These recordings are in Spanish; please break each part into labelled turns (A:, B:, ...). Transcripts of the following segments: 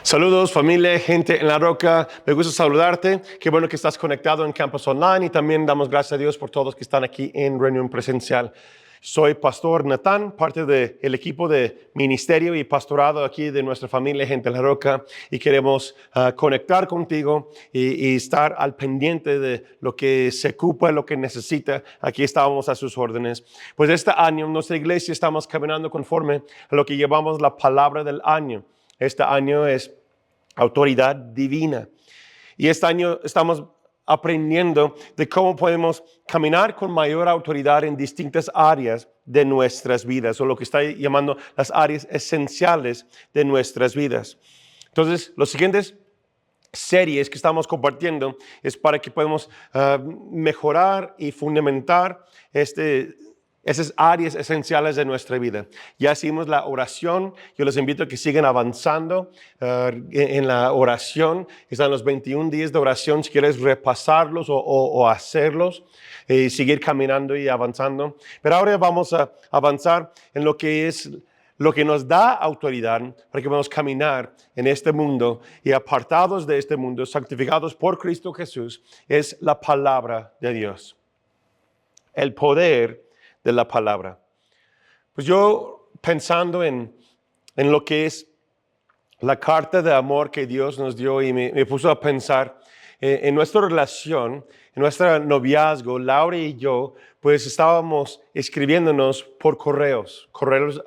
A: Saludos familia, gente en la roca, me gusta saludarte, qué bueno que estás conectado en Campus Online y también damos gracias a Dios por todos que están aquí en reunión presencial. Soy Pastor Natán, parte del equipo de ministerio y pastorado aquí de nuestra familia Gente en la Roca y queremos conectar contigo y estar al pendiente de lo que se ocupa, lo que necesita. Aquí estamos a sus órdenes. Pues este año en nuestra iglesia estamos caminando conforme a lo que llevamos la palabra del año. Este año es autoridad divina. Y este año estamos aprendiendo de cómo podemos caminar con mayor autoridad en distintas áreas de nuestras vidas, o lo que está llamando las áreas esenciales de nuestras vidas. Entonces, los siguientes series que estamos compartiendo es para que podamos mejorar y fundamentar esas áreas esenciales de nuestra vida. Ya hicimos la oración. Yo les invito a que sigan avanzando en la oración. Están los 21 días de oración. Si quieres repasarlos o hacerlos, seguir caminando y avanzando. Pero ahora vamos a avanzar en lo que es lo que nos da autoridad para que podamos caminar en este mundo y apartados de este mundo, santificados por Cristo Jesús, es la palabra de Dios. El poder de la palabra. Pues yo pensando en lo que es la carta de amor que Dios nos dio y me puso a pensar en nuestra relación, en nuestro noviazgo. Laura y yo pues estábamos escribiéndonos por correos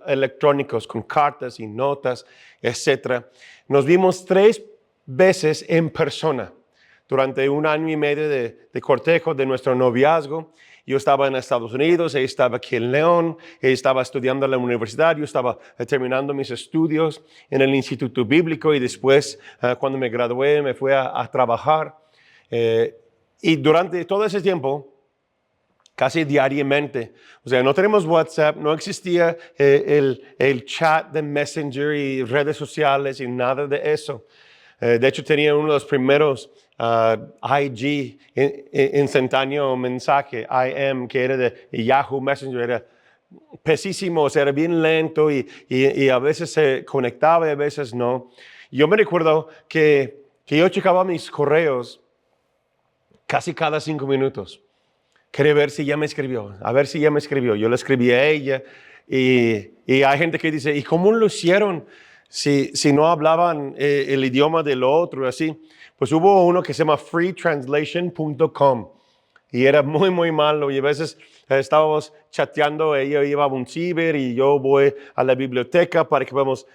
A: electrónicos con cartas y notas, etc. Nos vimos 3 veces en persona durante 1 año y medio de cortejo de nuestro noviazgo. Yo estaba en Estados Unidos, ella estaba aquí en León, ella estaba estudiando en la universidad, yo estaba terminando mis estudios en el Instituto Bíblico y después, cuando me gradué, me fui a trabajar. Y durante todo ese tiempo, casi diariamente, o sea, no tenemos WhatsApp, no existía el chat de Messenger y redes sociales y nada de eso. De hecho, tenía uno de los primeros IG, instantáneo mensaje, IM, que era de Yahoo Messenger, era pesísimo, o sea, era bien lento y a veces se conectaba y a veces no. Yo me recuerdo que yo checaba mis correos casi cada 5 minutos. Quería ver si ya me escribió, a ver si ya me escribió. Yo le escribí a ella y hay gente que dice, ¿y cómo lo hicieron? Si no hablaban el idioma del otro, así. Pues hubo uno que se llama freetranslation.com y era muy, muy malo. Y a veces estábamos chateando, ella iba a un ciber y yo voy a la biblioteca para que podamos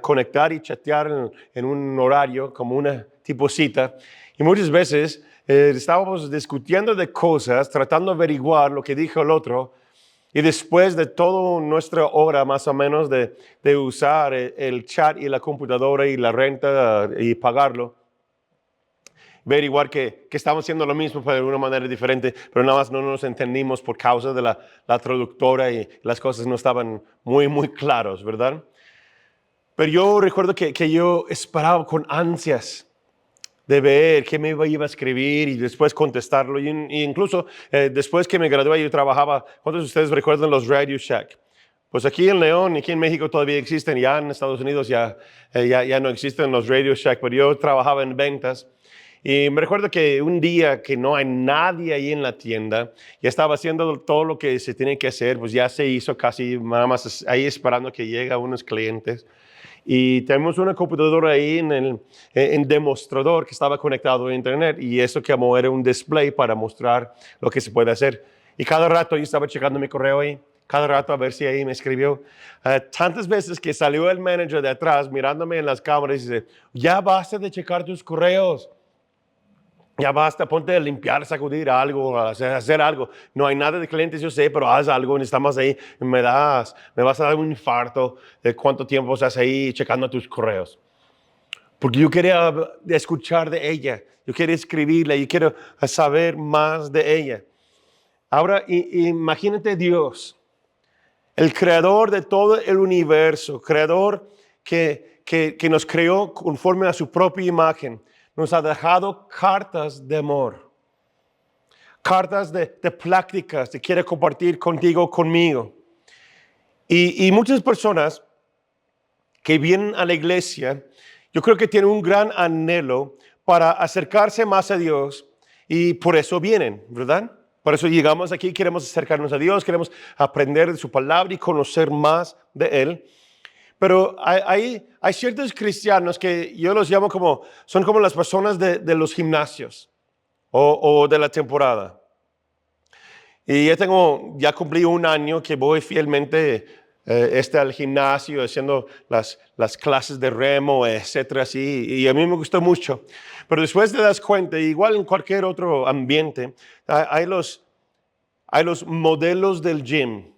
A: conectar y chatear en un horario, como una tipo cita. Y muchas veces estábamos discutiendo de cosas, tratando de averiguar lo que dijo el otro. Y después de toda nuestra hora más o menos de usar el chat y la computadora y la renta y pagarlo, averiguar que estamos haciendo lo mismo pero de una manera diferente, pero nada más no nos entendimos por causa de la traductora y las cosas no estaban muy, muy claros, ¿verdad? Pero yo recuerdo que yo esperaba con ansias de ver qué me iba a escribir y después contestarlo. Y incluso después que me gradué, yo trabajaba. ¿Cuántos de ustedes recuerdan los Radio Shack? Pues aquí en León y aquí en México todavía existen, ya en Estados Unidos ya no existen los Radio Shack, pero yo trabajaba en ventas. Y me recuerdo que un día que no hay nadie ahí en la tienda, ya estaba haciendo todo lo que se tiene que hacer, pues ya se hizo casi nada más ahí esperando que lleguen unos clientes. Y tenemos una computadora ahí en demostrador que estaba conectado a internet y eso que era un display para mostrar lo que se puede hacer. Y cada rato yo estaba checando mi correo ahí, cada rato a ver si ahí me escribió. Tantas veces que salió el manager de atrás mirándome en las cámaras y dice, ya basta de checar tus correos. Ya basta, ponte a limpiar, sacudir algo, hacer algo. No hay nada de clientes, yo sé, pero haz algo, estamos ahí, me vas a dar un infarto de cuánto tiempo estás ahí checando tus correos. Porque yo quería escuchar de ella, yo quería escribirle, yo quiero saber más de ella. Ahora, imagínate Dios, el creador de todo el universo, creador que nos creó conforme a su propia imagen. Nos ha dejado cartas de amor, cartas de pláticas que quiere compartir contigo, conmigo. Y muchas personas que vienen a la iglesia, yo creo que tienen un gran anhelo para acercarse más a Dios y por eso vienen, ¿verdad? Por eso llegamos aquí, queremos acercarnos a Dios, queremos aprender de su palabra y conocer más de Él. Pero hay ciertos cristianos que yo los llamo como, son como las personas de los gimnasios o de la temporada. Y ya cumplí un año que voy fielmente al gimnasio, haciendo las clases de remo, etcétera, así, y a mí me gustó mucho. Pero después te das cuenta, igual en cualquier otro ambiente, hay los modelos del gym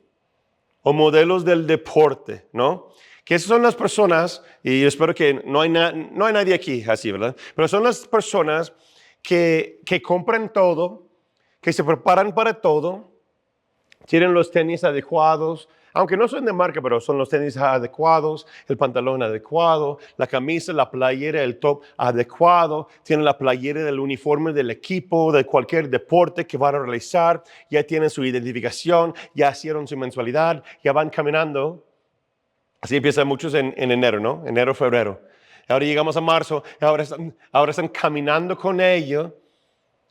A: o modelos del deporte, ¿no? Que esas son las personas, y yo espero que no hay nadie aquí así, ¿verdad? Pero son las personas que compran todo, que se preparan para todo, tienen los tenis adecuados, aunque no son de marca, pero son los tenis adecuados, el pantalón adecuado, la camisa, la playera, el top adecuado, tienen la playera del uniforme del equipo, de cualquier deporte que van a realizar, ya tienen su identificación, ya hicieron su mensualidad, ya van caminando. Así empiezan muchos en enero, ¿no? Enero, febrero. Ahora llegamos a marzo, ahora están caminando con ellos,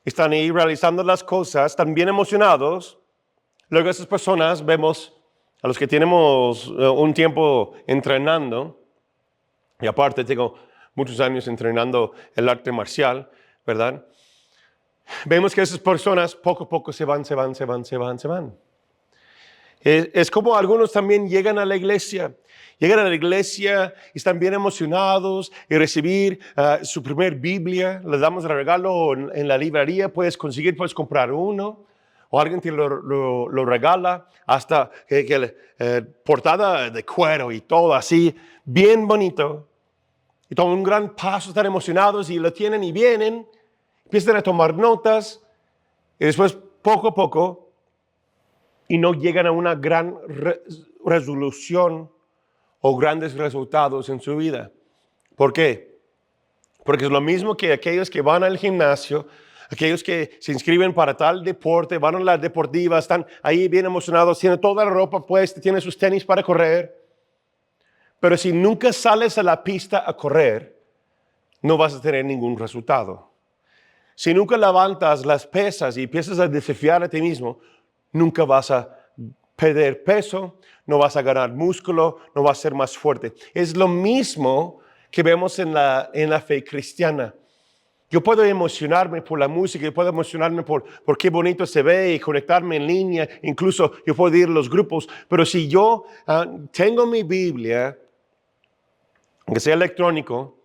A: están ahí realizando las cosas, están bien emocionados. Luego esas personas vemos a los que tenemos un tiempo entrenando, y aparte tengo muchos años entrenando el arte marcial, ¿verdad? Vemos que esas personas poco a poco se van. Es como algunos también llegan a la iglesia y están bien emocionados y recibir su primer Biblia, les damos el regalo en la librería, puedes comprar uno, o alguien te lo regala, hasta que portada de cuero y todo así, bien bonito. Y toman un gran paso, están emocionados y lo tienen y vienen, empiezan a tomar notas y después poco a poco, y no llegan a una gran resolución o grandes resultados en su vida. ¿Por qué? Porque es lo mismo que aquellos que van al gimnasio, aquellos que se inscriben para tal deporte, van a la deportiva, están ahí bien emocionados, tienen toda la ropa puesta, tienen sus tenis para correr. Pero si nunca sales a la pista a correr, no vas a tener ningún resultado. Si nunca levantas las pesas y empiezas a desafiar a ti mismo, nunca vas a perder peso, no vas a ganar músculo, no vas a ser más fuerte. Es lo mismo que vemos en la fe cristiana. Yo puedo emocionarme por la música, yo puedo emocionarme por qué bonito se ve y conectarme en línea, incluso yo puedo ir a los grupos, pero si yo tengo mi Biblia, aunque sea electrónico,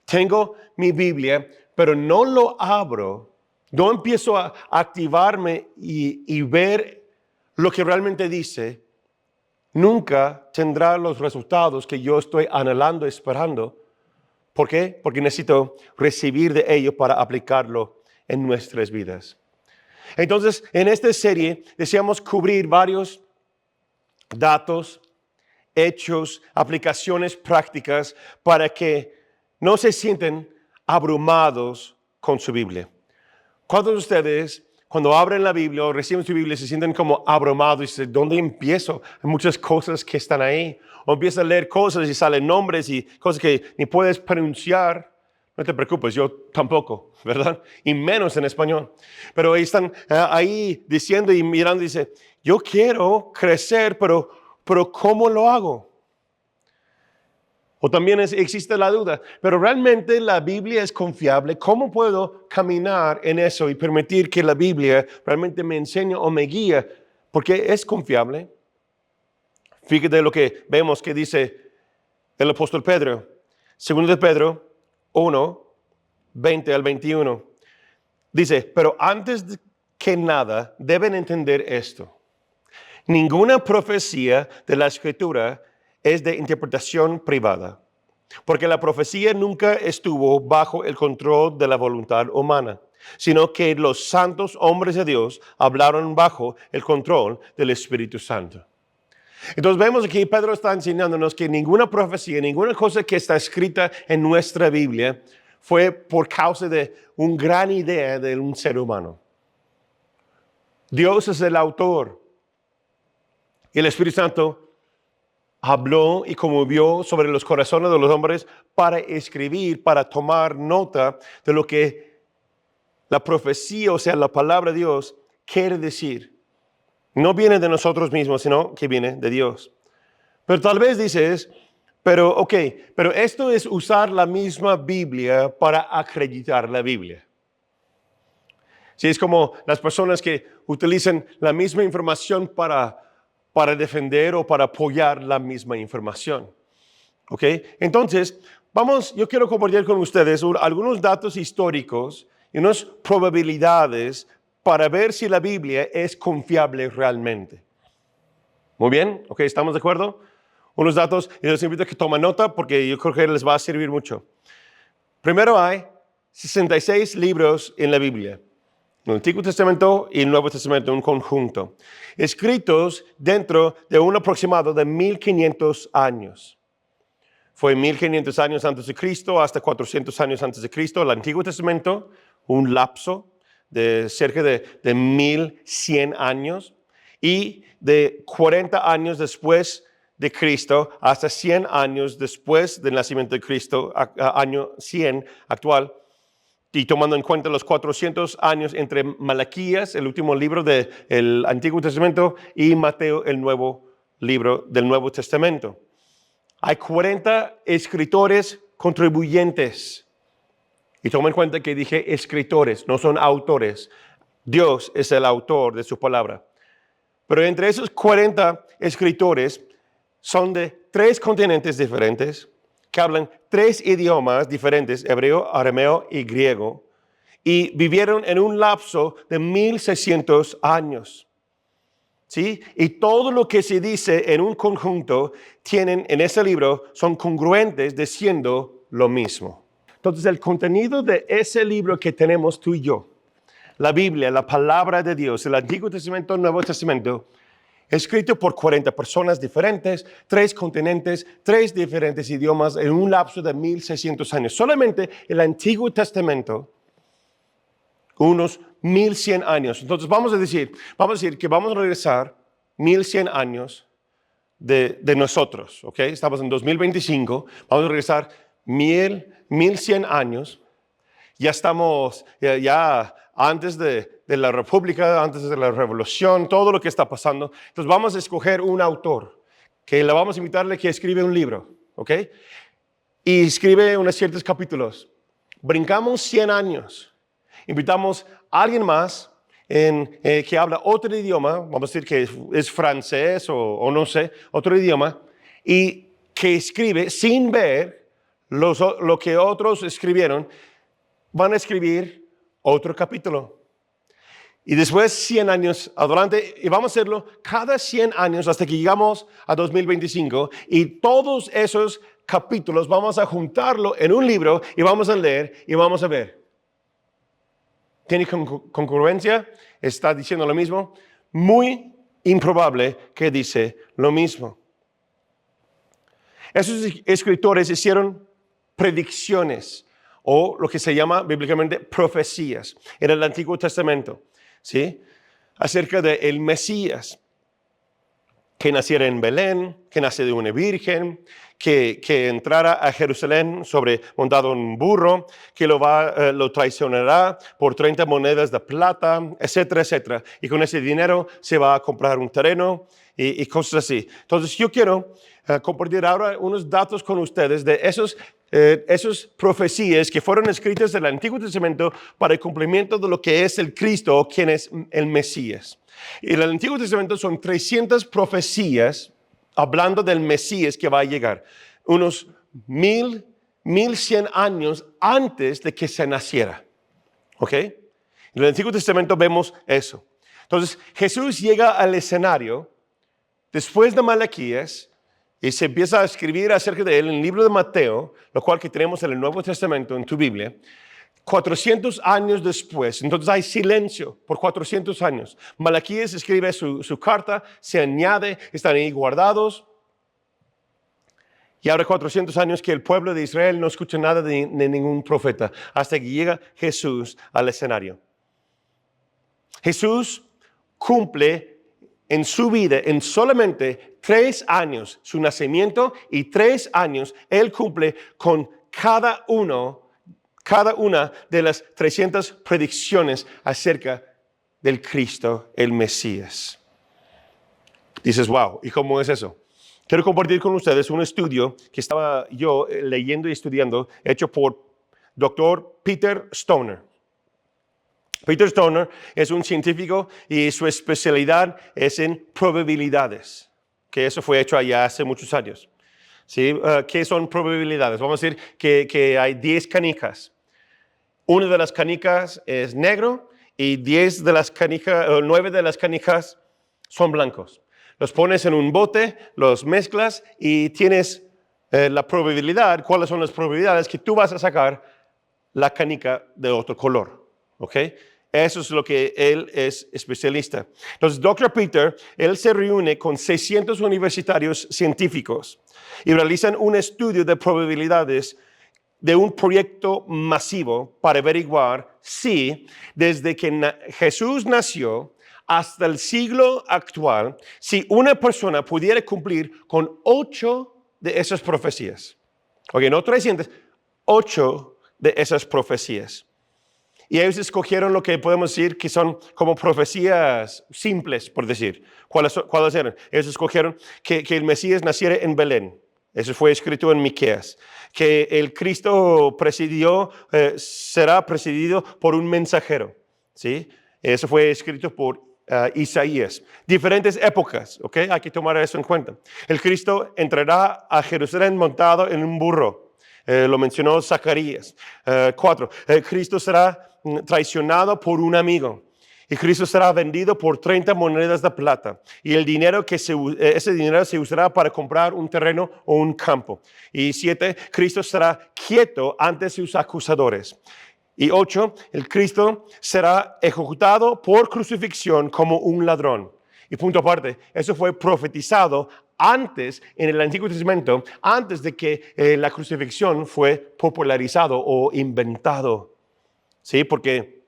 A: tengo mi Biblia, pero no lo abro, no empiezo a activarme y ver lo que realmente dice, nunca tendrá los resultados que yo estoy anhelando, esperando. ¿Por qué? Porque necesito recibir de ello para aplicarlo en nuestras vidas. Entonces, en esta serie deseamos cubrir varios datos, hechos, aplicaciones prácticas para que no se sienten abrumados con su Biblia. ¿Cuántos de ustedes, cuando abren la Biblia o reciben su Biblia, se sienten como abrumados y dicen, ¿dónde empiezo? Hay muchas cosas que están ahí. O empiezan a leer cosas y salen nombres y cosas que ni puedes pronunciar. No te preocupes, yo tampoco, ¿verdad? Y menos en español. Pero ahí están ahí diciendo y mirando y dicen, yo quiero crecer, pero ¿cómo lo hago? O también existe la duda, pero realmente la Biblia es confiable. ¿Cómo puedo caminar en eso y permitir que la Biblia realmente me enseñe o me guíe? Porque es confiable. Fíjate lo que vemos que dice el apóstol Pedro. 2 de Pedro 1, 20 al 21. Dice, pero antes que nada deben entender esto. Ninguna profecía de la Escritura es de interpretación privada, porque la profecía nunca estuvo bajo el control de la voluntad humana, sino que los santos hombres de Dios hablaron bajo el control del Espíritu Santo. Entonces vemos aquí, Pedro está enseñándonos que ninguna profecía, ninguna cosa que está escrita en nuestra Biblia fue por causa de una gran idea de un ser humano. Dios es el autor y el Espíritu Santo habló y conmovió sobre los corazones de los hombres para escribir, para tomar nota de lo que la profecía, o sea, la palabra de Dios, quiere decir. No viene de nosotros mismos, sino que viene de Dios. Pero tal vez dices, pero esto es usar la misma Biblia para acreditar la Biblia. Sí, es como las personas que utilizan la misma información para defender o para apoyar la misma información. ¿Ok? Entonces, yo quiero compartir con ustedes algunos datos históricos y unas probabilidades para ver si la Biblia es confiable realmente. Muy bien, ¿ok? ¿Estamos de acuerdo? Unos datos, y les invito a que tomen nota porque yo creo que les va a servir mucho. Primero hay 66 libros en la Biblia. El Antiguo Testamento y el Nuevo Testamento en conjunto, escritos dentro de un aproximado de 1500 años. Fue 1500 años antes de Cristo hasta 400 años antes de Cristo. El Antiguo Testamento, un lapso de cerca de 1100 años, y de 40 años después de Cristo hasta 100 años después del nacimiento de Cristo, año 100 actual. Y tomando en cuenta los 400 años entre Malaquías, el último libro del Antiguo Testamento, y Mateo, el nuevo libro del Nuevo Testamento. Hay 40 escritores contribuyentes. Y toma en cuenta que dije escritores, no son autores. Dios es el autor de su palabra. Pero entre esos 40 escritores son de 3 continentes diferentes, que hablan 3 idiomas diferentes, hebreo, arameo y griego, y vivieron en un lapso de 1600 años. ¿Sí? Y todo lo que se dice en un conjunto tienen en ese libro son congruentes diciendo lo mismo. Entonces el contenido de ese libro que tenemos tú y yo, la Biblia, la palabra de Dios, el Antiguo Testamento, el Nuevo Testamento, escrito por 40 personas diferentes, 3 continentes, 3 diferentes idiomas en un lapso de 1600 años. Solamente el Antiguo Testamento, unos 1100 años. Entonces vamos a decir que vamos a regresar 1100 años de nosotros, ¿ok? Estamos en 2025, vamos a regresar 1100 años. Ya estamos, ya antes de la República, antes de la Revolución, todo lo que está pasando. Entonces vamos a escoger un autor, que le vamos a invitarle que escribe un libro, ¿ok? Y escribe unos ciertos capítulos. Brincamos 100 años. Invitamos a alguien más que habla otro idioma, vamos a decir que es francés o no sé, otro idioma, y que escribe sin ver lo que otros escribieron. Van a escribir otro capítulo. Y después 100 años adelante, y vamos a hacerlo cada 100 años hasta que llegamos a 2025, y todos esos capítulos vamos a juntarlo en un libro y vamos a leer y vamos a ver. ¿Tiene congruencia? ¿Está diciendo lo mismo? Muy improbable que dice lo mismo. Esos escritores hicieron predicciones, o lo que se llama bíblicamente profecías, en el Antiguo Testamento, ¿sí? Acerca del Mesías, que naciera en Belén, que nace de una virgen, que entrara a Jerusalén montado en un burro, que lo traicionará por 30 monedas de plata, etcétera, etcétera. Y con ese dinero se va a comprar un terreno y cosas así. Entonces yo quiero compartir ahora unos datos con ustedes de esas profecías que fueron escritas en el Antiguo Testamento para el cumplimiento de lo que es el Cristo, o quien es el Mesías. Y en el Antiguo Testamento son 300 profecías hablando del Mesías que va a llegar, unos 1100 años antes de que se naciera. ¿Ok? En el Antiguo Testamento vemos eso. Entonces Jesús llega al escenario después de Malaquías, y se empieza a escribir acerca de él en el libro de Mateo, lo cual que tenemos en el Nuevo Testamento, en tu Biblia, 400 años después. Entonces hay silencio por 400 años. Malaquías escribe su carta, se añade, están ahí guardados. Y ahora 400 años que el pueblo de Israel no escucha nada de ningún profeta, hasta que llega Jesús al escenario. Jesús cumple en su vida, en solamente 3 años, su nacimiento y 3 años, Él cumple con cada una de las 300 predicciones acerca del Cristo, el Mesías. Dices, wow, ¿y cómo es eso? Quiero compartir con ustedes un estudio que estaba yo leyendo y estudiando, hecho por Dr. Peter Stoner. Peter Stoner es un científico y su especialidad es en probabilidades, que eso fue hecho allá hace muchos años. ¿Sí? ¿Qué son probabilidades? Vamos a decir que hay 10 canicas. Una de las canicas es negro y 9 de las canicas son blancos. Los pones en un bote, los mezclas y tienes la probabilidad. ¿Cuáles son las probabilidades? Que tú vas a sacar la canica de otro color. ¿Ok? Eso es lo que él es especialista. Entonces, Dr. Peter, él se reúne con 600 universitarios científicos y realizan un estudio de probabilidades de un proyecto masivo para averiguar si desde que Jesús nació hasta el siglo actual, si una persona pudiera cumplir con 8 de esas profecías. Ok, no 300, 8 de esas profecías. Y ellos escogieron lo que podemos decir que son como profecías simples, por decir. ¿Cuáles eran? Ellos escogieron que el Mesías naciera en Belén. Eso fue escrito en Miqueas. Que el Cristo será presidido por un mensajero. ¿Sí? Eso fue escrito por Isaías. Diferentes épocas, ¿ok? Hay que tomar eso en cuenta. El Cristo entrará a Jerusalén montado en un burro. Lo mencionó Zacarías. 4. Cristo será traicionado por un amigo. Y Cristo será vendido por 30 monedas de plata. Y ese dinero se usará para comprar un terreno o un campo. Y 7, Cristo será quieto ante sus acusadores. Y 8, el Cristo será ejecutado por crucifixión como un ladrón. Y punto aparte, eso fue profetizado antes, en el Antiguo Testamento, antes de que la crucifixión fue popularizado o inventado. ¿Sí? Porque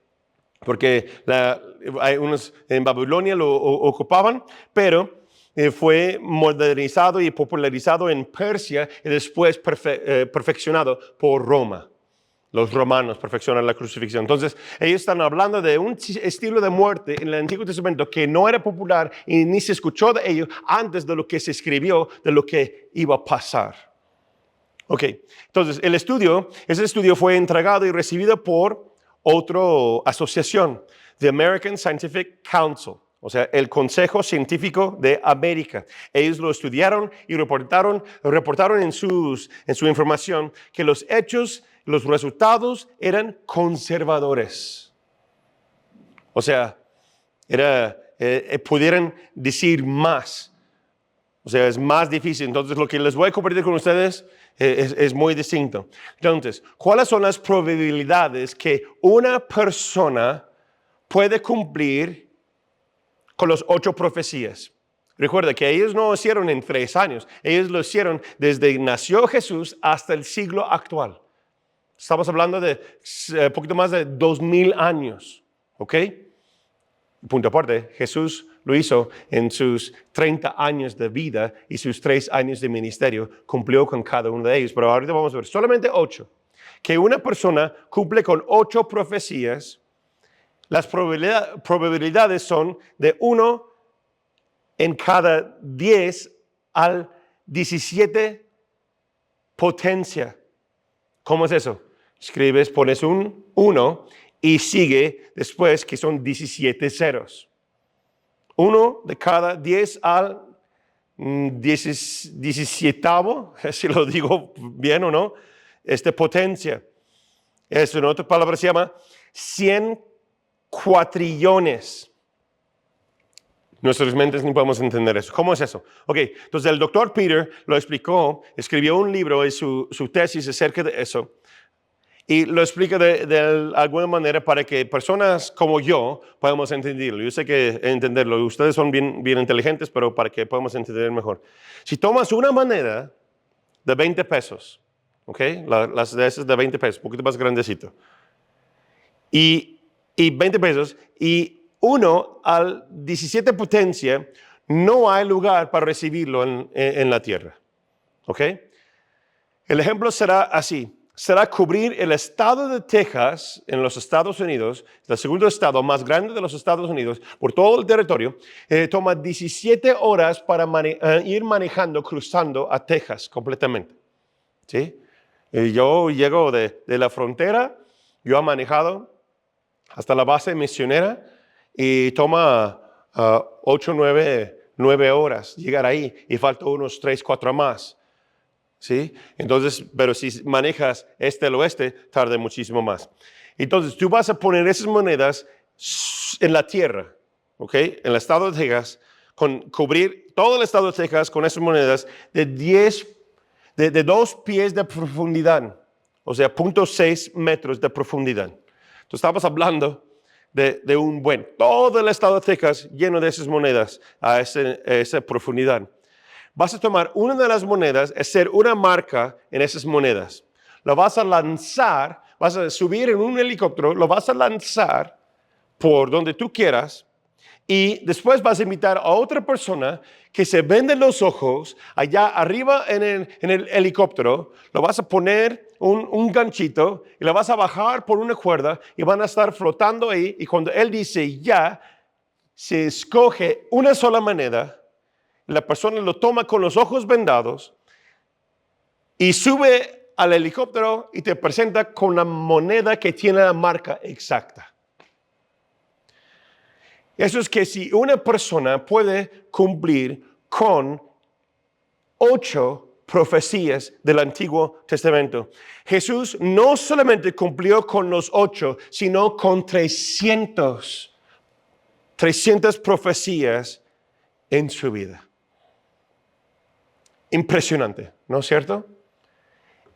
A: hay unos en Babilonia lo ocupaban, pero fue modernizado y popularizado en Persia y después perfeccionado por Roma. Los romanos perfeccionan la crucifixión. Entonces, ellos están hablando de un estilo de muerte en el Antiguo Testamento que no era popular y ni se escuchó de ello antes de lo que se escribió, de lo que iba a pasar. Ok, entonces ese estudio fue entregado y recibido por otra asociación, the American Scientific Council, o sea, el Consejo Científico de América. Ellos lo estudiaron y reportaron en su información que los resultados eran conservadores. O sea, pudieran decir más. O sea, es más difícil. Entonces, lo que les voy a compartir con ustedes es muy distinto. Entonces, ¿cuáles son las probabilidades que una persona puede cumplir con las 8 profecías? Recuerda que ellos no lo hicieron en 3 años. Ellos lo hicieron desde nació Jesús hasta el siglo actual. Estamos hablando de poquito más de 2000 años. ¿Ok? Punto aparte, Jesús lo hizo en sus 30 años de vida y sus 3 años de ministerio, cumplió con cada uno de ellos. Pero ahorita vamos a ver solamente 8. Que una persona cumple con 8 profecías, las probabilidades son de 1 en cada 10 al 17 potencia. ¿Cómo es eso? Pones un 1 y sigue después que son 17 ceros. 1 de cada 10 al 17, si lo digo bien o no, potencia. Eso en otras palabras se llama 100 cuatrillones. Nuestras mentes ni podemos entender eso. ¿Cómo es eso? Ok, entonces el doctor Peter lo explicó, escribió un libro y su tesis acerca de eso. Y lo explica de alguna manera para que personas como yo podamos entenderlo. Yo sé que entenderlo, ustedes son bien inteligentes, pero para que podamos entender mejor. Si tomas una moneda de 20 pesos, ¿ok? Las de esas de 20 pesos, un poquito más grandecito, y 20 pesos, y 1 al 17 potencia, no hay lugar para recibirlo en la tierra. ¿Ok? El ejemplo será así. Será cubrir el estado de Texas en los Estados Unidos, el segundo estado más grande de los Estados Unidos, por todo el territorio. Toma 17 horas para ir manejando, cruzando a Texas completamente. ¿Sí? Yo llego de la frontera, yo he manejado hasta la base misionera y toma 8, 9 horas llegar ahí y faltan unos 3, 4 más. ¿Sí? Entonces, pero si manejas este al oeste, tarda muchísimo más. Entonces, tú vas a poner esas monedas en la tierra, ¿ok? En el estado de Texas, cubrir todo el estado de Texas con esas monedas de 2 pies de profundidad, o sea, 0.6 metros de profundidad. Entonces, estamos hablando de todo el estado de Texas lleno de esas monedas a esa profundidad. Vas a tomar una de las monedas, hacer una marca en esas monedas. Lo vas a lanzar, vas a subir en un helicóptero, lo vas a lanzar por donde tú quieras y después vas a invitar a otra persona que se vende los ojos allá arriba en el helicóptero, lo vas a poner un ganchito y lo vas a bajar por una cuerda y van a estar flotando ahí y cuando él dice ya, se escoge una sola moneda. La persona lo toma con los ojos vendados y sube al helicóptero y te presenta con la moneda que tiene la marca exacta. Eso es que si una persona puede cumplir con 8 profecías del Antiguo Testamento, Jesús no solamente cumplió con los 8, sino con 300 profecías en su vida. Impresionante, ¿no es cierto?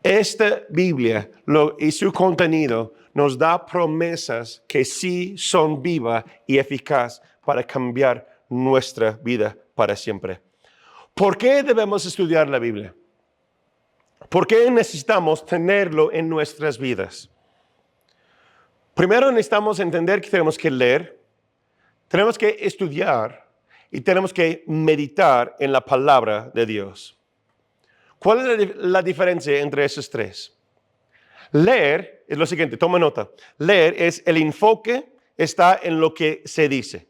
A: Esta Biblia y su contenido nos da promesas que sí son vivas y eficaces para cambiar nuestra vida para siempre. ¿Por qué debemos estudiar la Biblia? ¿Por qué necesitamos tenerlo en nuestras vidas? Primero necesitamos entender que tenemos que leer, tenemos que estudiar y tenemos que meditar en la palabra de Dios. ¿Cuál es la diferencia entre esos 3? Leer es lo siguiente, toma nota. Leer es el enfoque, está en lo que se dice.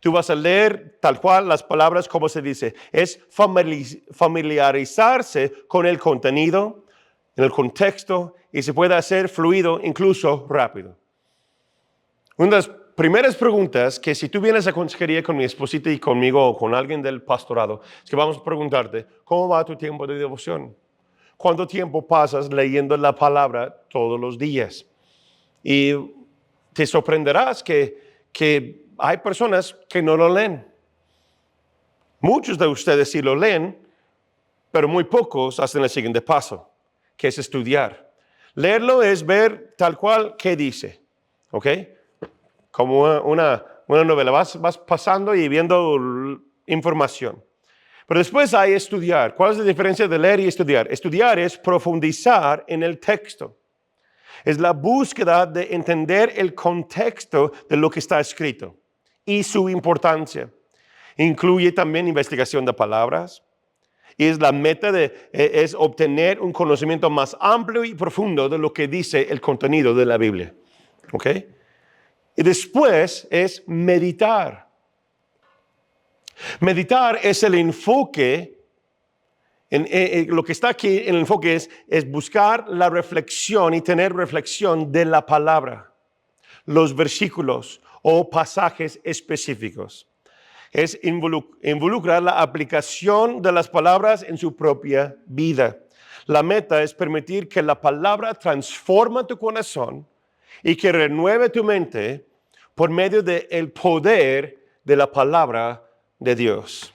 A: Tú vas a leer tal cual las palabras como se dice. Es familiarizarse con el contenido, en el contexto y se puede hacer fluido, incluso rápido. Una de las primeras preguntas que si tú vienes a consejería con mi esposita y conmigo o con alguien del pastorado, es que vamos a preguntarte, ¿cómo va tu tiempo de devoción? ¿Cuánto tiempo pasas leyendo la palabra todos los días? Y te sorprenderás que hay personas que no lo leen. Muchos de ustedes sí lo leen, pero muy pocos hacen el siguiente paso, que es estudiar. Leerlo es ver tal cual qué dice, ¿ok? Como una novela, vas pasando y viendo información. Pero después hay estudiar. ¿Cuál es la diferencia de leer y estudiar? Estudiar es profundizar en el texto. Es la búsqueda de entender el contexto de lo que está escrito y su importancia. Incluye también investigación de palabras. Y es la meta es obtener un conocimiento más amplio y profundo de lo que dice el contenido de la Biblia. ¿Ok? Y después es meditar. Meditar es el enfoque, lo que está aquí en el enfoque es buscar la reflexión y tener reflexión de la palabra, los versículos o pasajes específicos. Es involucrar la aplicación de las palabras en su propia vida. La meta es permitir que la palabra transforme tu corazón y que renueve tu mente por medio del poder de la palabra de Dios.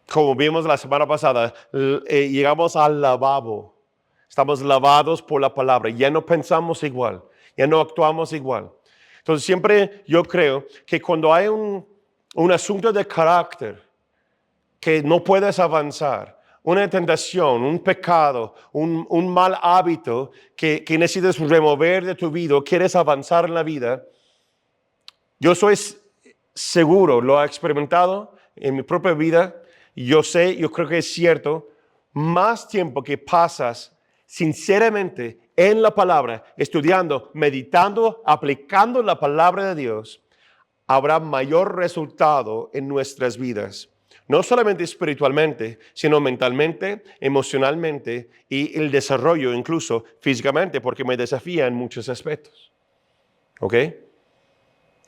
A: Como vimos la semana pasada, llegamos al lavabo. Estamos lavados por la palabra. Ya no pensamos igual, ya no actuamos igual. Entonces siempre yo creo que cuando hay un asunto de carácter que no puedes avanzar, una tentación, un pecado, un mal hábito que necesitas remover de tu vida, quieres avanzar en la vida, yo soy seguro, lo he experimentado, en mi propia vida, yo creo que es cierto, más tiempo que pasas sinceramente en la palabra, estudiando, meditando, aplicando la palabra de Dios, habrá mayor resultado en nuestras vidas. No solamente espiritualmente, sino mentalmente, emocionalmente y el desarrollo incluso físicamente, porque me desafía en muchos aspectos. ¿Ok?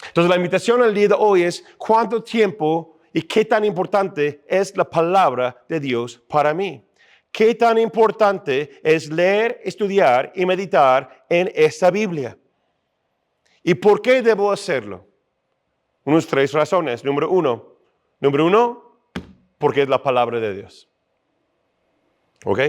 A: Entonces la invitación al día de hoy es cuánto tiempo y qué tan importante es la palabra de Dios para mí. ¿Qué tan importante es leer, estudiar y meditar en esta Biblia? ¿Y por qué debo hacerlo? Unas 3 razones. Número uno, porque es la palabra de Dios. ¿Ok?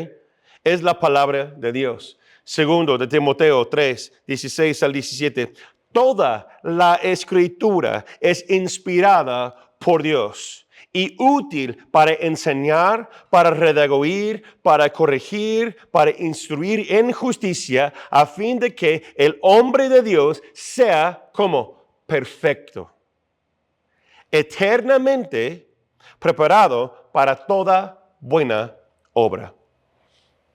A: Es la palabra de Dios. Segundo, de Timoteo 3, 16 al 17. Toda la escritura es inspirada por Dios y útil para enseñar, para redarguir, para corregir, para instruir en justicia, a fin de que el hombre de Dios sea como perfecto, eternamente preparado para toda buena obra.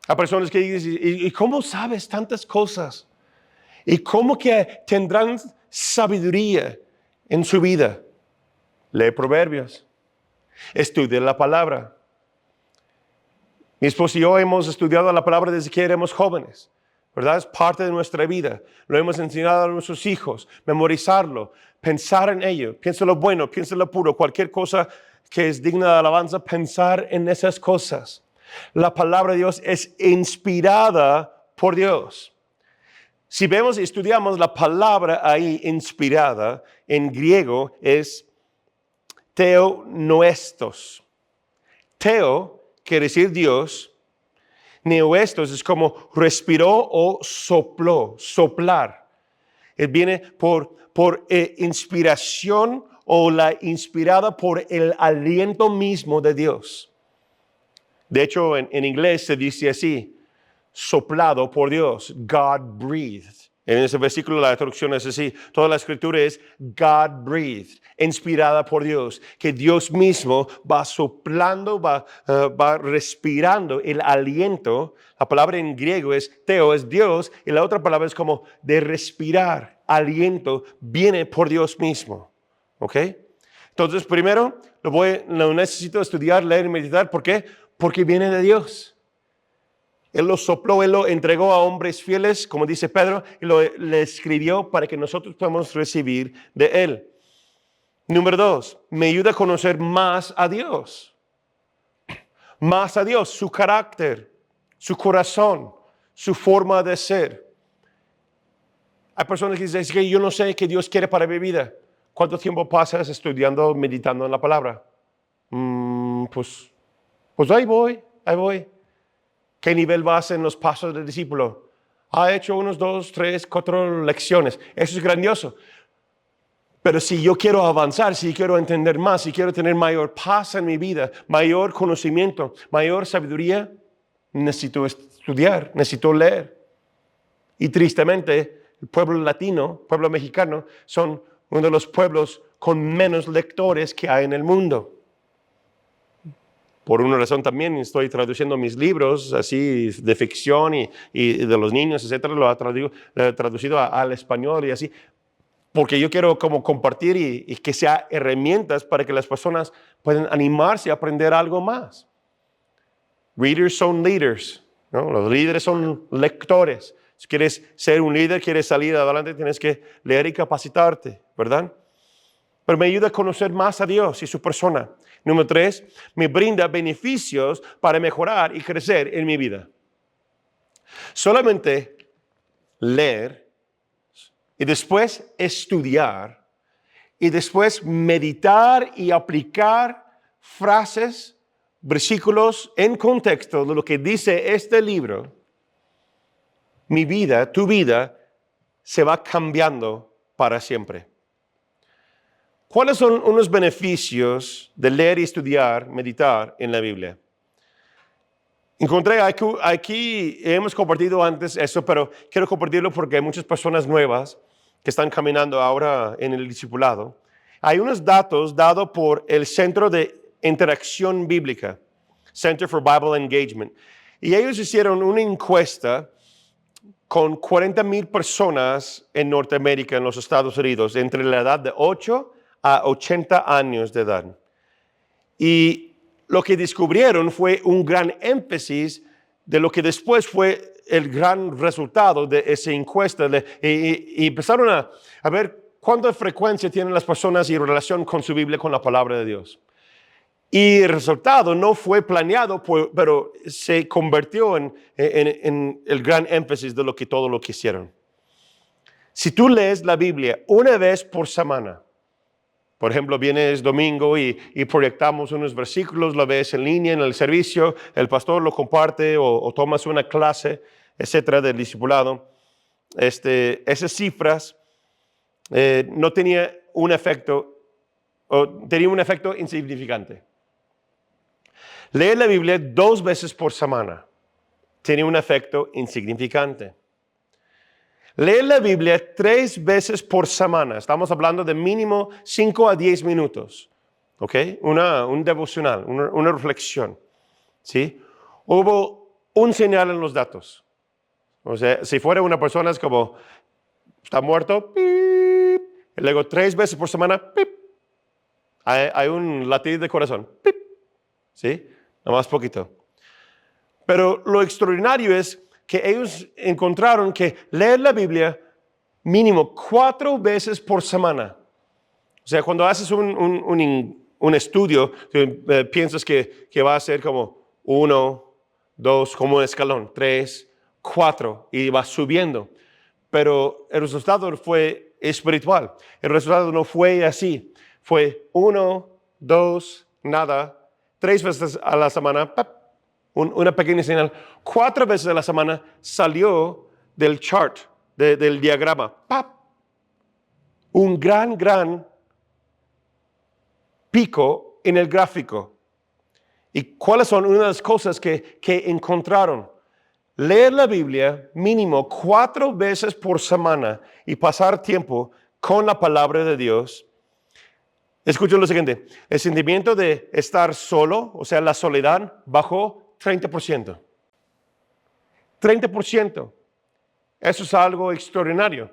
A: Hay personas que dicen, ¿y cómo sabes tantas cosas? ¿Y cómo que tendrán sabiduría en su vida? Lee Proverbios, estudia la palabra. Mi esposo y yo hemos estudiado la palabra desde que éramos jóvenes, ¿verdad? Es parte de nuestra vida. Lo hemos enseñado a nuestros hijos, memorizarlo, pensar en ello, piensa lo bueno, piensa lo puro, cualquier cosa que es digna de alabanza, pensar en esas cosas. La palabra de Dios es inspirada por Dios. Si vemos y estudiamos la palabra ahí inspirada, en griego es theopneustos. Theo quiere decir Dios, neustos es como respiró o sopló, soplar. Viene por inspiración o la inspirada por el aliento mismo de Dios. De hecho, en inglés se dice así, soplado por Dios, God breathed. En ese versículo la traducción es así, toda la escritura es God breathed, inspirada por Dios, que Dios mismo va soplando, va respirando el aliento. La palabra en griego es theo, es Dios, y la otra palabra es como de respirar, aliento, viene por Dios mismo. ¿Ok? Entonces, primero, lo necesito estudiar, leer y meditar. ¿Por qué? Porque viene de Dios. Él lo sopló, Él lo entregó a hombres fieles, como dice Pedro, y le escribió para que nosotros podamos recibir de Él. Número 2, me ayuda a conocer más a Dios. Más a Dios, su carácter, su corazón, su forma de ser. Hay personas que dicen, es que yo no sé qué Dios quiere para mi vida. ¿Cuánto tiempo pasas estudiando, meditando en la palabra? Pues ahí voy. ¿Qué nivel vas en los pasos del discípulo? Ha hecho 1, 2, 3, 4 lecciones. Eso es grandioso. Pero si yo quiero avanzar, si quiero entender más, si quiero tener mayor paz en mi vida, mayor conocimiento, mayor sabiduría, necesito estudiar, necesito leer. Y tristemente, el pueblo latino, el pueblo mexicano, son uno de los pueblos con menos lectores que hay en el mundo. Por una razón también estoy traduciendo mis libros así de ficción y de los niños, etcétera, lo he traducido al español y así, porque yo quiero como compartir y que sea herramientas para que las personas puedan animarse a aprender algo más. Readers son leaders, ¿no? Los líderes son lectores. Si quieres ser un líder, quieres salir adelante, tienes que leer y capacitarte, ¿verdad? Pero me ayuda a conocer más a Dios y su persona. Número 3, me brinda beneficios para mejorar y crecer en mi vida. Solamente leer y después estudiar y después meditar y aplicar frases, versículos en contexto de lo que dice este libro, mi vida, tu vida, se va cambiando para siempre. ¿Cuáles son unos beneficios de leer y estudiar, meditar en la Biblia? Encontré aquí, hemos compartido antes eso, pero quiero compartirlo porque hay muchas personas nuevas que están caminando ahora en el discipulado. hay unos datos dados por el Centro de Interacción Bíblica, Center for Bible Engagement, y ellos hicieron una encuesta con 40,000 personas en Norteamérica, en los Estados Unidos, entre la edad de 8 a 80 años de edad. Y lo que descubrieron fue un gran énfasis de lo que después fue el gran resultado de esa encuesta. Y empezaron a ver cuánta frecuencia tienen las personas en relación con su Biblia, con la palabra de Dios. Y el resultado no fue planeado, pero se convirtió en el gran énfasis de todo lo que hicieron. Si tú lees la Biblia una vez por semana, por ejemplo, vienes domingo y proyectamos unos versículos, lo ves en línea en el servicio, el pastor lo comparte o tomas una clase, etcétera, del discipulado. Esas cifras no tenía un efecto, o tenía un efecto insignificante. Leer la Biblia 2 veces por semana tiene un efecto insignificante. Leer la Biblia 3 veces por semana, estamos hablando de mínimo 5 a 10 minutos, ¿ok? Un devocional, una reflexión, ¿sí? Hubo un señal en los datos. O sea, si fuera una persona es como, está muerto, pip, y luego 3 veces por semana, pip, hay un latido de corazón, pip, ¿sí? Nada más poquito. Pero lo extraordinario es que ellos encontraron que leer la Biblia mínimo 4 veces por semana. O sea, cuando haces un estudio, piensas que va a ser como 1, 2, como un escalón, 3, 4, y va subiendo. Pero el resultado fue espiritual. El resultado no fue así. Fue 1, 2, nada, 3 veces a la semana, ¡pap! Una pequeña señal. 4 veces a la semana salió del chart, del diagrama. ¡Pap! Un gran pico en el gráfico. ¿Y cuáles son una de las cosas que encontraron? Leer la Biblia mínimo 4 veces por semana y pasar tiempo con la palabra de Dios. Escuchen lo siguiente. El sentimiento de estar solo, o sea, la soledad, bajó 30%. 30%. Eso es algo extraordinario.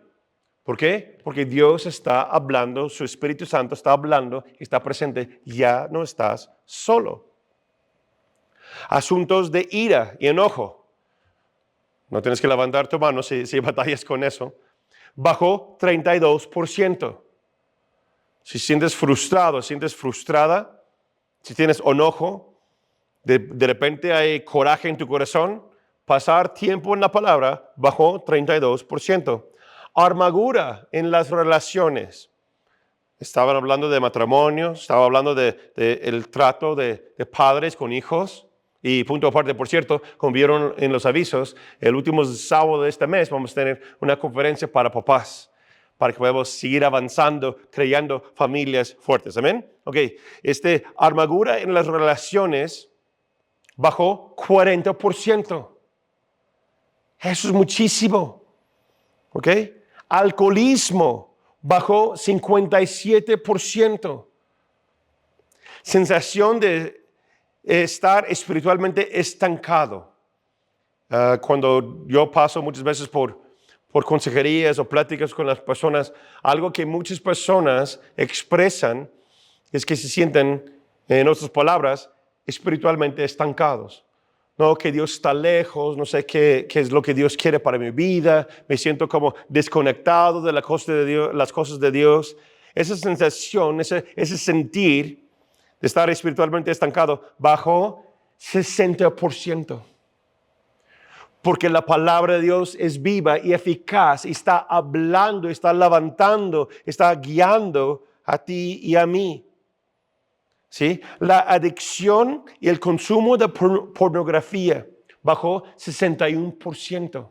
A: ¿Por qué? Porque Dios está hablando, su Espíritu Santo está hablando, está presente. Ya no estás solo. Asuntos de ira y enojo. No tienes que levantar tu mano si batallas con eso. Bajó 32%. Si sientes frustrado, sientes frustrada, si tienes enojo, de repente hay coraje en tu corazón, pasar tiempo en la palabra bajó 32%. Amargura en las relaciones. Estaban hablando de matrimonio, estaba hablando de el trato de padres con hijos. Y punto aparte, por cierto, como vieron en los avisos, el último sábado de este mes vamos a tener una conferencia para papás, para que podamos seguir avanzando, creando familias fuertes. ¿Amén? Ok, amargura en las relaciones bajó 40%. Eso es muchísimo. ¿Ok? Alcoholismo bajó 57%. Sensación de estar espiritualmente estancado. Cuando yo paso muchas veces por consejerías o pláticas con las personas, algo que muchas personas expresan es que se sienten, en otras palabras, espiritualmente estancados. No, que Dios está lejos, no sé qué es lo que Dios quiere para mi vida, me siento como desconectado de las cosas de Dios. Esa sensación, ese sentir de estar espiritualmente estancado bajó 60%. Porque la palabra de Dios es viva y eficaz, y está hablando, está levantando, está guiando a ti y a mí. ¿Sí? La adicción y el consumo de pornografía bajó 61%.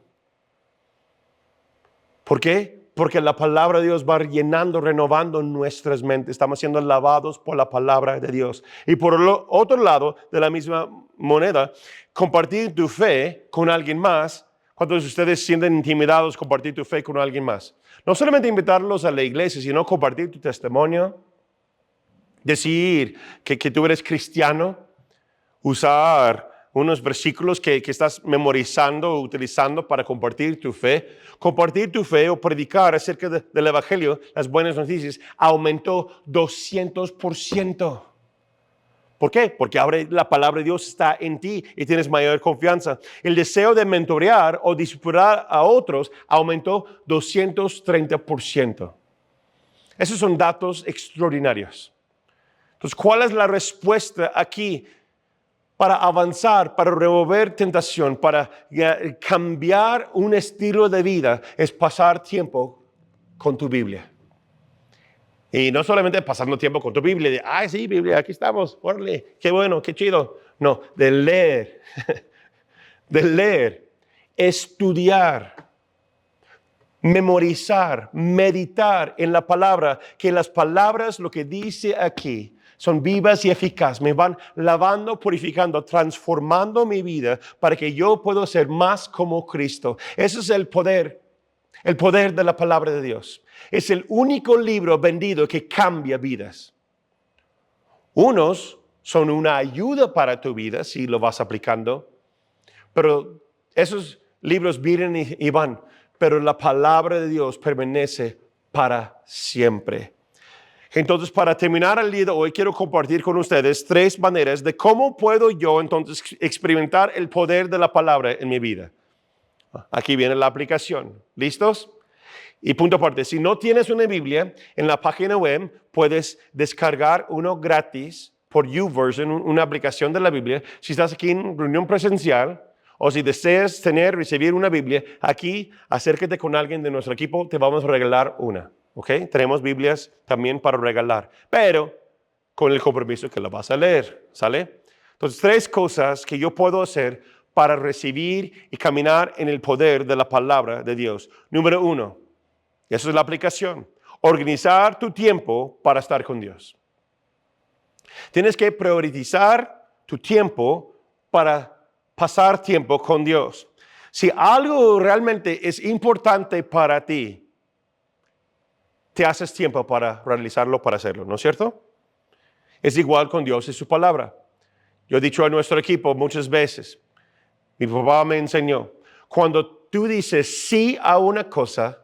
A: ¿Por qué? Porque la palabra de Dios va llenando, renovando nuestras mentes. Estamos siendo lavados por la palabra de Dios. Y por el otro lado de la misma moneda, compartir tu fe con alguien más. ¿Cuántos de ustedes sienten intimidados compartir tu fe con alguien más? No solamente invitarlos a la iglesia, sino compartir tu testimonio. decir que tú eres cristiano, usar unos versículos que estás memorizando o utilizando para compartir tu fe o predicar acerca del Evangelio, las buenas noticias, aumentó 200%. ¿Por qué? Porque ahora la palabra de Dios está en ti y tienes mayor confianza. El deseo de mentorear o discipular a otros aumentó 230%. Esos son datos extraordinarios. Entonces, ¿cuál es la respuesta aquí para avanzar, para remover tentación, para cambiar un estilo de vida? Es pasar tiempo con tu Biblia. Y no solamente pasando tiempo con tu Biblia, de, ay, sí, Biblia, aquí estamos, órale, qué bueno, qué chido. No, de leer, de leer, estudiar, memorizar, meditar en la palabra, que las palabras, lo que dice aquí, son vivas y eficaces, me van lavando, purificando, transformando mi vida para que yo pueda ser más como Cristo. Ese es el poder de la palabra de Dios. Es el único libro vendido que cambia vidas. Unos son una ayuda para tu vida si lo vas aplicando, pero esos libros vienen y van, pero la palabra de Dios permanece para siempre. Entonces, para terminar el día de hoy, quiero compartir con ustedes 3 maneras de cómo puedo yo entonces experimentar el poder de la palabra en mi vida. Aquí viene la aplicación. ¿Listos? Y punto aparte, si no tienes una Biblia, en la página web puedes descargar uno gratis por YouVersion, una aplicación de la Biblia. Si estás aquí en reunión presencial o si deseas recibir una Biblia, aquí acércate con alguien de nuestro equipo, te vamos a regalar una. ¿Ok? Tenemos Biblias también para regalar, pero con el compromiso que la vas a leer. ¿Sale? Entonces, 3 cosas que yo puedo hacer para recibir y caminar en el poder de la palabra de Dios. Número 1. Eso es la aplicación. Organizar tu tiempo para estar con Dios. Tienes que priorizar tu tiempo para pasar tiempo con Dios. Si algo realmente es importante para ti, te haces tiempo para realizarlo, para hacerlo, ¿no es cierto? Es igual con Dios y su palabra. Yo he dicho a nuestro equipo muchas veces, mi papá me enseñó, cuando tú dices sí a una cosa,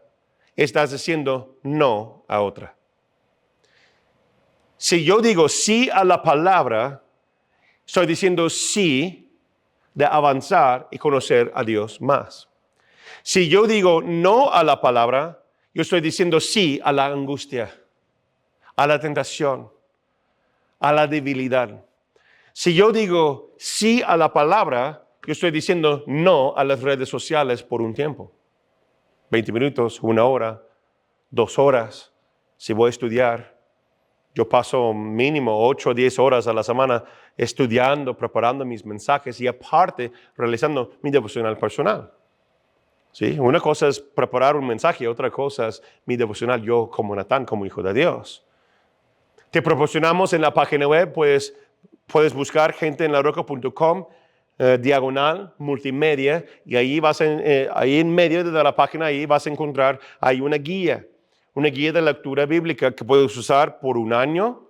A: estás diciendo no a otra. Si yo digo sí a la palabra, estoy diciendo sí de avanzar y conocer a Dios más. Si yo digo no a la palabra, yo estoy diciendo sí a la angustia, a la tentación, a la debilidad. Si yo digo sí a la palabra, yo estoy diciendo no a las redes sociales por un tiempo. 20 minutos, 1 hora, 2 horas. Si voy a estudiar, yo paso mínimo 8 o 10 horas a la semana estudiando, preparando mis mensajes y aparte realizando mi devocional personal. ¿Sí? Una cosa es preparar un mensaje, otra cosa es mi devocional yo como Natán, como hijo de Dios. Te proporcionamos en la página web, pues puedes buscar genteenlaroca.com diagonal multimedia y ahí ahí en medio de la página ahí vas a encontrar hay una guía de lectura bíblica que puedes usar por 1 año,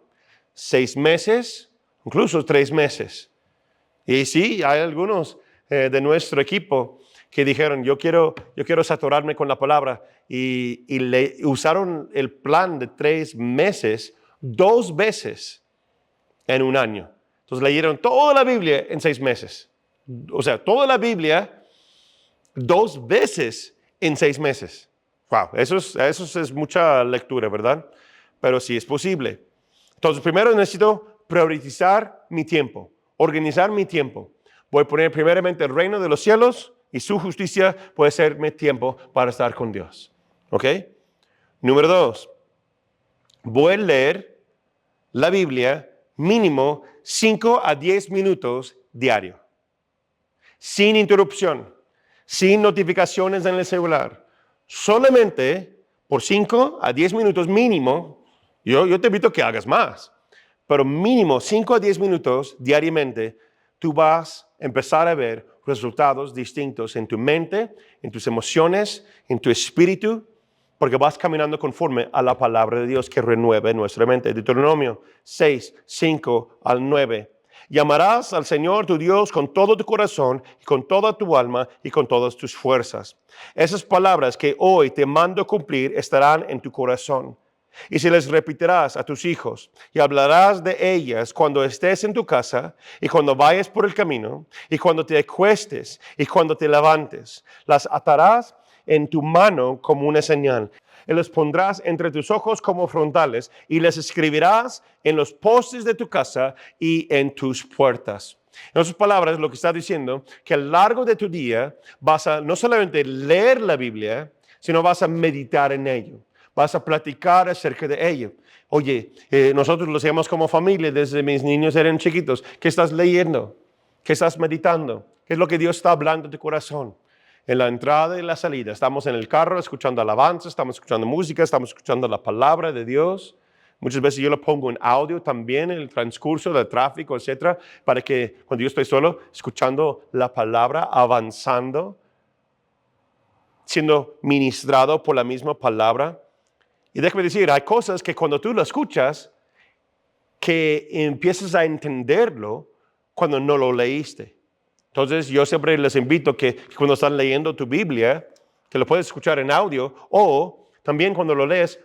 A: 6 meses, incluso 3 meses. Y sí, hay algunos de nuestro equipo que dijeron, yo quiero saturarme con la palabra y usaron el plan de 3 meses 2 veces en 1 año. Entonces leyeron toda la Biblia en 6 meses. O sea, toda la Biblia 2 veces en 6 meses. Wow, eso es mucha lectura, ¿verdad? Pero sí es posible. Entonces, primero necesito priorizar mi tiempo, organizar mi tiempo. Voy a poner primeramente el reino de los cielos y su justicia puede ser mi tiempo para estar con Dios. ¿Ok? Número 2, voy a leer la Biblia mínimo 5 a 10 minutos diario. Sin interrupción, sin notificaciones en el celular. Solamente por 5 a 10 minutos mínimo, yo te invito a que hagas más, pero mínimo 5 a 10 minutos diariamente, tú vas a empezar a ver resultados distintos en tu mente, en tus emociones, en tu espíritu, porque vas caminando conforme a la palabra de Dios que renueve nuestra mente. Deuteronomio 6, 5 al 9. Y amarás al Señor tu Dios con todo tu corazón, y con toda tu alma y con todas tus fuerzas. Esas palabras que hoy te mando cumplir estarán en tu corazón. Y si les repetirás a tus hijos y hablarás de ellas cuando estés en tu casa y cuando vayas por el camino y cuando te acuestes y cuando te levantes, las atarás en tu mano como una señal y las pondrás entre tus ojos como frontales y les escribirás en los postes de tu casa y en tus puertas. En otras palabras, lo que está diciendo, que a lo largo de tu día vas a no solamente leer la Biblia, sino vas a meditar en ello. Vas a platicar acerca de ello. Oye, nosotros lo hacemos como familia desde mis niños eran chiquitos. ¿Qué estás leyendo? ¿Qué estás meditando? ¿Qué es lo que Dios está hablando de tu corazón? En la entrada y la salida. Estamos en el carro escuchando alabanza, estamos escuchando música, estamos escuchando la palabra de Dios. Muchas veces yo lo pongo en audio también en el transcurso del tráfico, etcétera, para que cuando yo estoy solo, escuchando la palabra, avanzando, siendo ministrado por la misma palabra. Y déjame decir, hay cosas que cuando tú lo escuchas, que empiezas a entenderlo cuando no lo leíste. Entonces yo siempre les invito que cuando están leyendo tu Biblia, que lo puedes escuchar en audio, o también cuando lo lees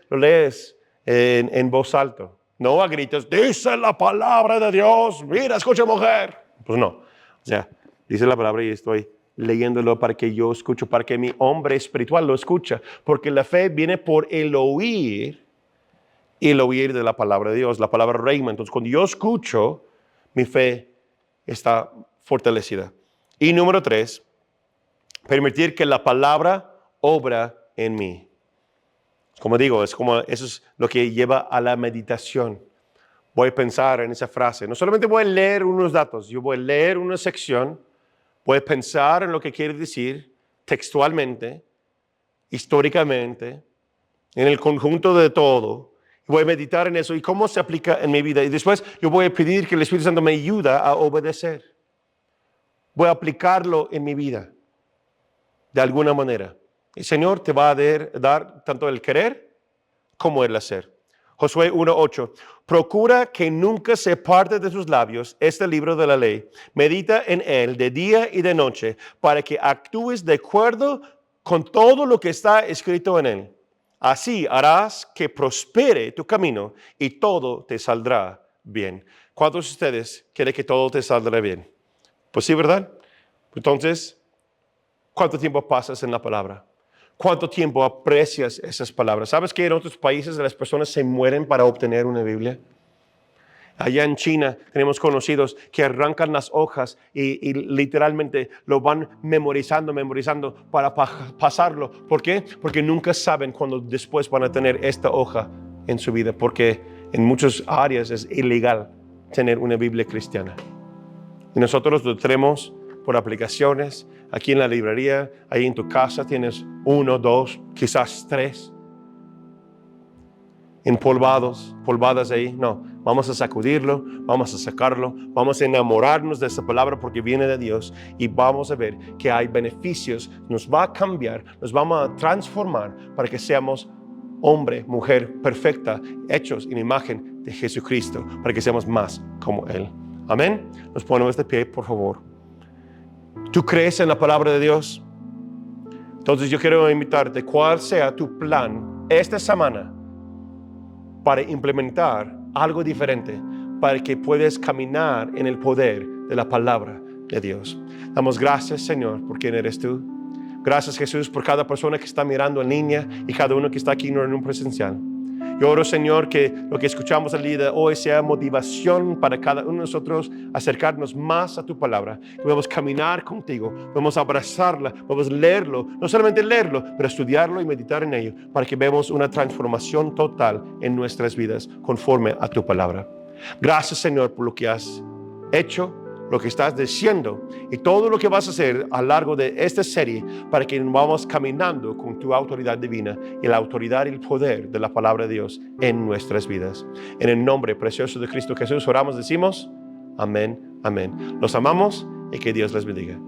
A: en voz alta. No a gritos, dice la palabra de Dios, mira, escucha mujer. Pues no, o sea, dice la palabra y estoy leyéndolo para que yo escuche, para que mi hombre espiritual lo escuche, porque la fe viene por el oír y el oír de la palabra de Dios, la palabra reina. Entonces, cuando yo escucho, mi fe está fortalecida. Y número 3, permitir que la palabra obra en mí. Como digo, eso es lo que lleva a la meditación. Voy a pensar en esa frase. No solamente voy a leer unos datos, yo voy a leer una sección. Voy a pensar en lo que quiere decir textualmente, históricamente, en el conjunto de todo. Voy a meditar en eso y cómo se aplica en mi vida. Y después yo voy a pedir que el Espíritu Santo me ayude a obedecer. Voy a aplicarlo en mi vida de alguna manera. El Señor te va a dar tanto el querer como el hacer. Josué 1:8. Procura que nunca se parte de tus labios este libro de la ley. Medita en él de día y de noche para que actúes de acuerdo con todo lo que está escrito en él. Así harás que prospere tu camino y todo te saldrá bien. ¿Cuántos de ustedes quieren que todo te saldrá bien? Pues sí, ¿verdad? Entonces, ¿cuánto tiempo pasas en la palabra? ¿Cuánto tiempo aprecias esas palabras? ¿Sabes que en otros países las personas se mueren para obtener una Biblia? Allá en China tenemos conocidos que arrancan las hojas y literalmente lo van memorizando para pasarlo. ¿Por qué? Porque nunca saben cuándo después van a tener esta hoja en su vida, porque en muchas áreas es ilegal tener una Biblia cristiana. Y nosotros lo tenemos por aplicaciones. Aquí en la librería, ahí en tu casa tienes 1, 2, quizás 3. Polvadas ahí. No, vamos a sacudirlo, vamos a sacarlo, vamos a enamorarnos de esa palabra porque viene de Dios y vamos a ver que hay beneficios, nos va a cambiar, nos vamos a transformar para que seamos hombre, mujer perfecta, hechos en imagen de Jesucristo, para que seamos más como Él. Amén. Nos ponemos de pie, por favor. ¿Tú crees en la palabra de Dios? Entonces yo quiero invitarte, ¿cuál sea tu plan esta semana para implementar algo diferente, para que puedas caminar en el poder de la palabra de Dios? Damos gracias, Señor, por quién eres tú. Gracias, Jesús, por cada persona que está mirando en línea y cada uno que está aquí en un presencial. Yo oro, Señor, que lo que escuchamos el día de hoy sea motivación para cada uno de nosotros acercarnos más a tu palabra. Que podamos caminar contigo, podemos abrazarla, podemos leerlo, no solamente leerlo, pero estudiarlo y meditar en ello, para que veamos una transformación total en nuestras vidas conforme a tu palabra. Gracias, Señor, por lo que has hecho, lo que estás diciendo y todo lo que vas a hacer a lo largo de esta serie para que vamos caminando con tu autoridad divina y la autoridad y el poder de la palabra de Dios en nuestras vidas. En el nombre precioso de Cristo Jesús oramos, decimos amén, amén. Los amamos y que Dios les bendiga.